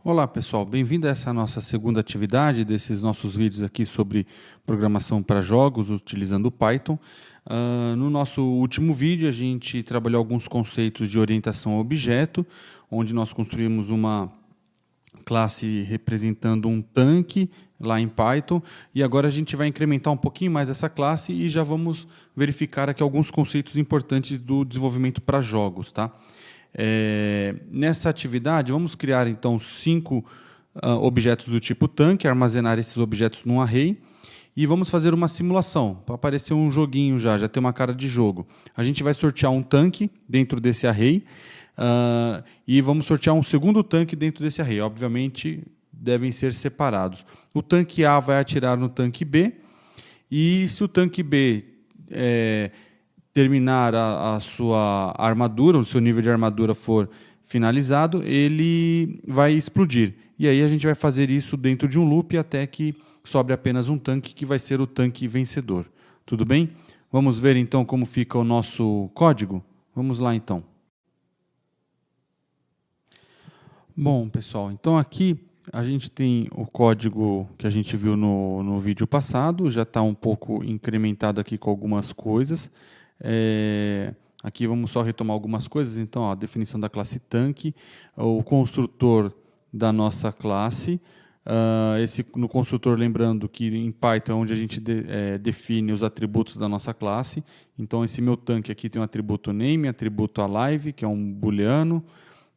Olá pessoal, bem-vindo a essa nossa segunda atividade desses nossos vídeos aqui sobre programação para jogos utilizando o Python. No nosso último vídeo a gente trabalhou alguns conceitos de orientação a objeto, onde nós construímos uma classe representando um tanque lá em Python, e agora a gente vai incrementar um pouquinho mais essa classe e já vamos verificar aqui alguns conceitos importantes do desenvolvimento para jogos, tá? Nessa atividade, vamos criar então 5 objetos do tipo tanque, armazenar esses objetos num array e vamos fazer uma simulação, para aparecer um joguinho já tem uma cara de jogo. A gente vai sortear um tanque dentro desse array e vamos sortear um segundo tanque dentro desse array. Obviamente, devem ser separados. O tanque A vai atirar no tanque B e se o tanque B terminar a sua armadura, o seu nível de armadura for finalizado, ele vai explodir. E aí a gente vai fazer isso dentro de um loop até que sobre apenas um tanque, que vai ser o tanque vencedor. Tudo bem? Vamos ver então como fica o nosso código? Vamos lá então. Bom, pessoal, então aqui a gente tem o código que a gente viu no vídeo passado, já está um pouco incrementado aqui com algumas coisas. Aqui vamos só retomar algumas coisas. Então, ó, a definição da classe tanque, o construtor da nossa classe. No construtor, lembrando que em Python é onde a gente define os atributos da nossa classe. Então, esse meu tanque aqui tem um atributo name, atributo alive, que é um booleano,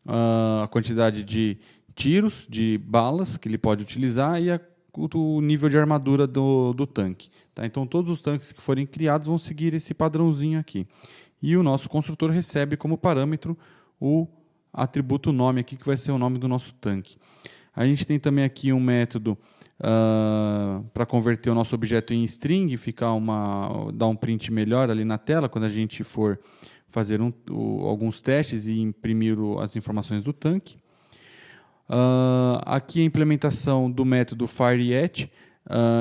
a quantidade de tiros, de balas que ele pode utilizar e o nível de armadura do tanque. Tá? Então, todos os tanques que forem criados vão seguir esse padrãozinho aqui. E o nosso construtor recebe como parâmetro o atributo nome aqui, que vai ser o nome do nosso tanque. A gente tem também aqui um método para converter o nosso objeto em string, dar um print melhor ali na tela, quando a gente for fazer alguns testes e imprimir as informações do tanque. Aqui a implementação do método fireAt.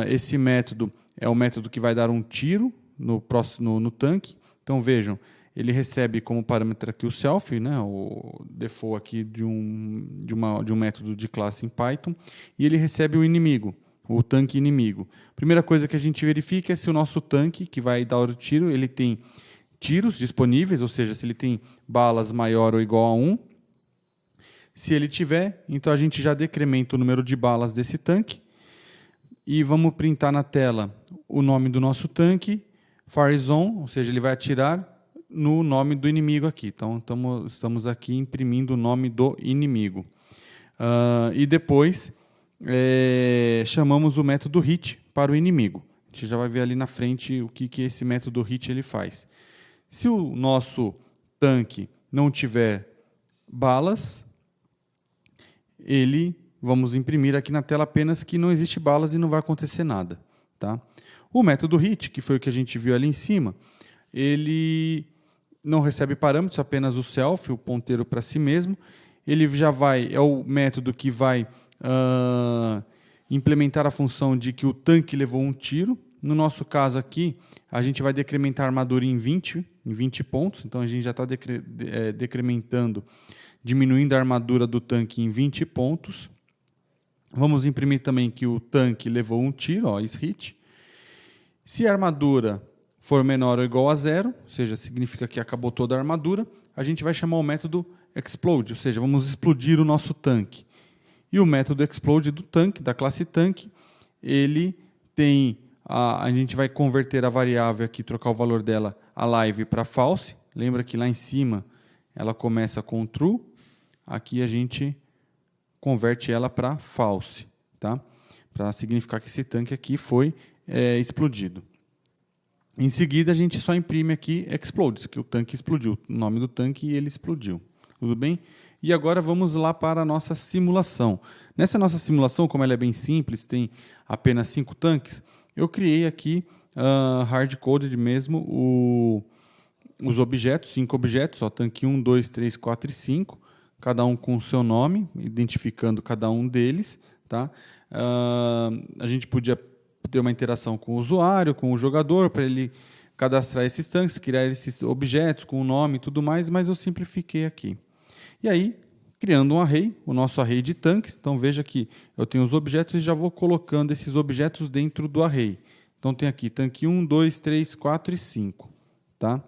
Esse método é o método que vai dar um tiro no tanque. Então vejam, ele recebe como parâmetro aqui o self, né, o default aqui de um método de classe em Python, e ele recebe o inimigo, o tanque inimigo. Primeira coisa que a gente verifica é se o nosso tanque, que vai dar o tiro, ele tem tiros disponíveis, ou seja, se ele tem balas maior ou igual a 1. Se ele tiver, então a gente já decrementa o número de balas desse tanque e vamos printar na tela o nome do nosso tanque, FireZone, ou seja, ele vai atirar no nome do inimigo aqui. Então, estamos aqui imprimindo o nome do inimigo. E depois, chamamos o método hit para o inimigo. A gente já vai ver ali na frente o que esse método hit ele faz. Se o nosso tanque não tiver balas, vamos imprimir aqui na tela apenas que não existe balas e não vai acontecer nada. Tá? O método hit, que foi o que a gente viu ali em cima, ele não recebe parâmetros, apenas o self, o ponteiro para si mesmo. Ele é o método que vai implementar a função de que o tanque levou um tiro. No nosso caso aqui, a gente vai decrementar a armadura em 20 pontos, então a gente já está decrementando, diminuindo a armadura do tanque em 20 pontos. Vamos imprimir também que o tanque levou um tiro, ó, is hit. Se a armadura for menor ou igual a 0, ou seja, significa que acabou toda a armadura, a gente vai chamar o método explode, ou seja, vamos explodir o nosso tanque. E o método explode do tanque, da classe tanque, ele tem a gente vai converter a variável aqui, trocar o valor dela, alive, para false. Lembra que lá em cima ela começa com true, aqui a gente converte ela para false, tá? Para significar que esse tanque aqui foi explodido. Em seguida, a gente só imprime aqui explodes, que o tanque explodiu, o nome do tanque e ele explodiu. Tudo bem? E agora vamos lá para a nossa simulação. Nessa nossa simulação, como ela é bem simples, tem apenas 5 tanques, eu criei aqui hard-coded mesmo os objetos, 5 objetos, ó, tanque 1, 2, 3, 4 e 5, cada um com o seu nome, identificando cada um deles. Tá? A gente podia ter uma interação com o usuário, com o jogador, para ele cadastrar esses tanques, criar esses objetos com o nome e tudo mais, mas eu simplifiquei aqui. E aí, criando um array, o nosso array de tanques. Então, veja que eu tenho os objetos e já vou colocando esses objetos dentro do array. Então, tem aqui tanque 1, 2, 3, 4 e 5. Tá?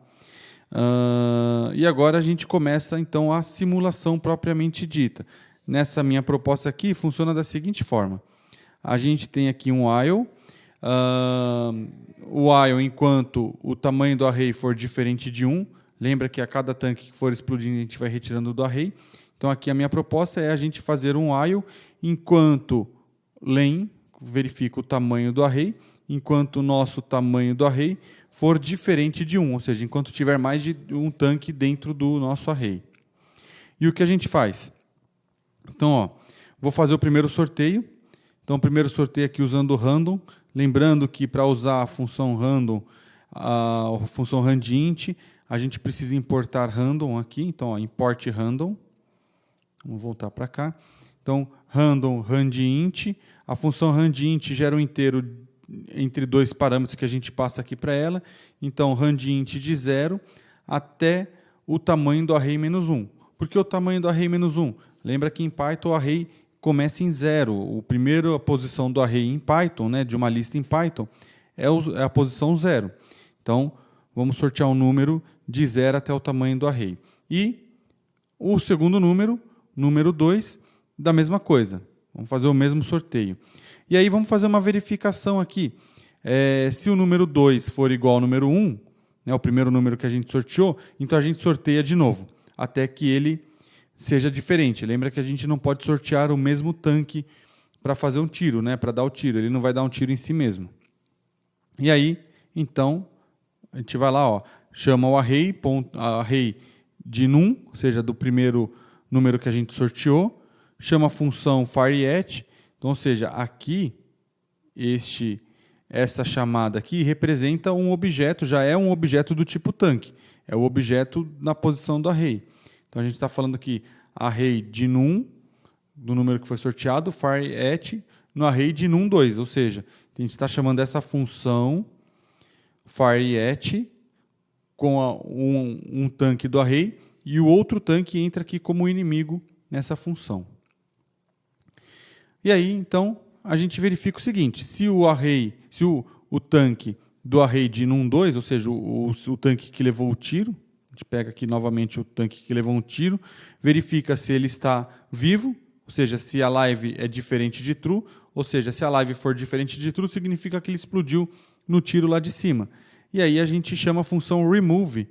E agora a gente começa, então, a simulação propriamente dita. Nessa minha proposta aqui, funciona da seguinte forma. A gente tem aqui um while. O while, enquanto o tamanho do array for diferente de 1, lembra que a cada tanque que for explodindo, a gente vai retirando do array. Então, aqui a minha proposta é a gente fazer um while enquanto len verifica o tamanho do array, enquanto o nosso tamanho do array for diferente de 1, ou seja, enquanto tiver mais de um tanque dentro do nosso array. E o que a gente faz? Então, vou fazer o primeiro sorteio. Então, o primeiro sorteio aqui usando o random. Lembrando que para usar a função random, a função randint, a gente precisa importar random aqui. Então, import random. Vamos voltar para cá. Então, random randint. A função randint gera um inteiro entre dois parâmetros que a gente passa aqui para ela. Então, randint de 0 até o tamanho do array menos 1. Por que o tamanho do array menos 1? Lembra que em Python o array começa em 0. A primeira posição do array em Python, né, de uma lista em Python, é a posição 0. Então, vamos sortear um número de 0 até o tamanho do array. E o segundo número, número 2, da mesma coisa. Vamos fazer o mesmo sorteio. E aí vamos fazer uma verificação aqui. Se o número 2 for igual ao número 1, né, o primeiro número que a gente sorteou, então a gente sorteia de novo, até que ele seja diferente. Lembra que a gente não pode sortear o mesmo tanque para fazer um tiro, né, para dar o tiro. Ele não vai dar um tiro em si mesmo. E aí, então, a gente vai lá, chama o array, array de num, ou seja, do primeiro número que a gente sorteou, chama a função fireat, então, ou seja, aqui, essa chamada aqui representa um objeto, já é um objeto do tipo tanque, é o objeto na posição do array. Então, a gente está falando aqui, array de num, do número que foi sorteado, fireat, no array de num2, ou seja, a gente está chamando essa função fireat com um tanque do array e o outro tanque entra aqui como inimigo nessa função. E aí, então, a gente verifica o seguinte, se o tanque do array de num2, ou seja, o tanque que levou o tiro, a gente pega aqui novamente o tanque que levou um tiro, verifica se ele está vivo, ou seja, se a live é diferente de true, ou seja, se a live for diferente de true, significa que ele explodiu no tiro lá de cima. E aí a gente chama a função remove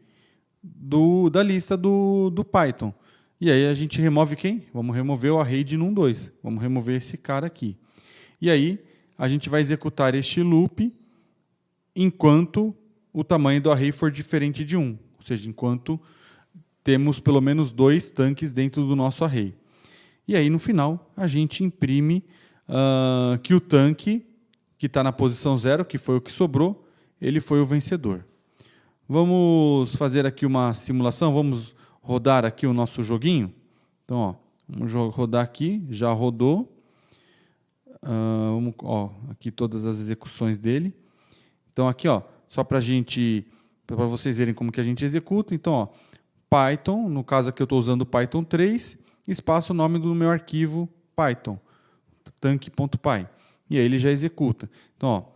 da lista do Python. E aí a gente remove quem? Vamos remover o array de num2. Vamos remover esse cara aqui. E aí a gente vai executar este loop enquanto o tamanho do array for diferente de 1. Ou seja, enquanto temos pelo menos 2 tanques dentro do nosso array. E aí no final a gente imprime que o tanque que está na posição 0, que foi o que sobrou, ele foi o vencedor. Vamos fazer aqui uma simulação, vamos rodar aqui o nosso joguinho. Então, vamos rodar aqui, já rodou. Aqui todas as execuções dele. Então, aqui, só para vocês verem como que a gente executa. Então, Python, no caso aqui eu estou usando Python 3, espaço o nome do meu arquivo Python, tanque.py. E aí ele já executa. Então,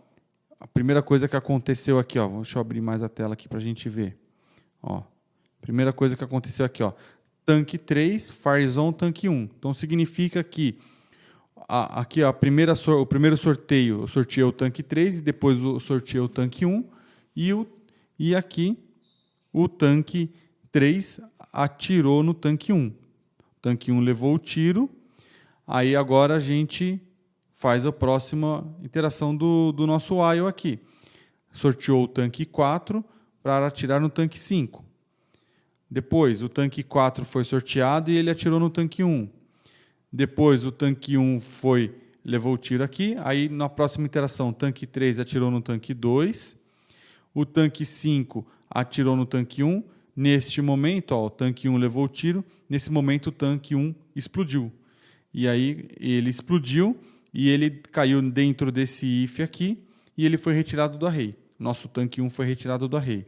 a primeira coisa que aconteceu aqui, deixa eu abrir mais a tela aqui para a gente ver. Primeira coisa que aconteceu aqui, tanque 3, firezone, tanque 1. Então, significa que aqui o primeiro sorteio, eu sorteei o tanque 3 e depois eu sorteei o tanque 1 e aqui o tanque 3 atirou no tanque 1. O tanque 1 levou o tiro, aí agora a gente faz a próxima interação do nosso while aqui. Sorteou o tanque 4 para atirar no tanque 5. Depois, o tanque 4 foi sorteado e ele atirou no tanque 1. Depois, o tanque 1 levou o tiro aqui. Aí, na próxima interação, o tanque 3 atirou no tanque 2. O tanque 5 atirou no tanque 1. Neste momento, o tanque 1 levou o tiro. Nesse momento, o tanque 1 explodiu. E aí, ele explodiu e ele caiu dentro desse if aqui e ele foi retirado do array. Nosso tanque 1 foi retirado do array.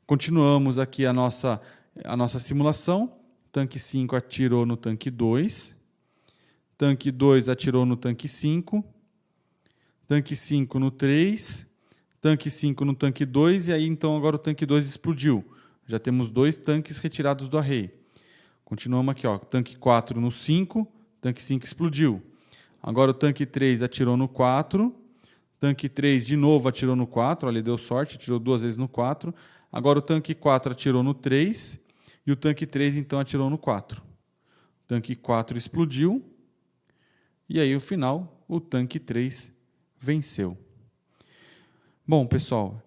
Continuamos aqui a nossa simulação. tanque 5 atirou no tanque 2, tanque 2 atirou no tanque 5, tanque 5 no 3, tanque 5 no tanque 2, e aí então agora o tanque 2 explodiu. Já temos 2 tanques retirados do array. Continuamos aqui, ó, tanque 4 no 5, tanque 5 explodiu. Agora o tanque 3 atirou no 4, tanque 3 de novo atirou no 4, olha, ele deu sorte, atirou 2 vezes no 4. Agora o tanque 4 atirou no 3, e o tanque 3 então atirou no 4. O tanque 4 explodiu, e aí, no final, o tanque 3 venceu. Bom, pessoal,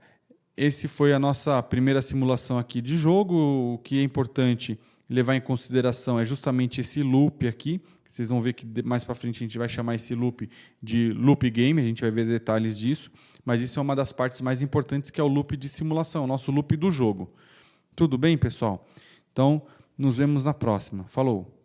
esse foi a nossa primeira simulação aqui de jogo. O que é importante levar em consideração é justamente esse loop aqui. Vocês vão ver que mais para frente a gente vai chamar esse loop de loop game, a gente vai ver detalhes disso, mas isso é uma das partes mais importantes, que é o loop de simulação, o nosso loop do jogo. Tudo bem, pessoal? Então, nos vemos na próxima. Falou!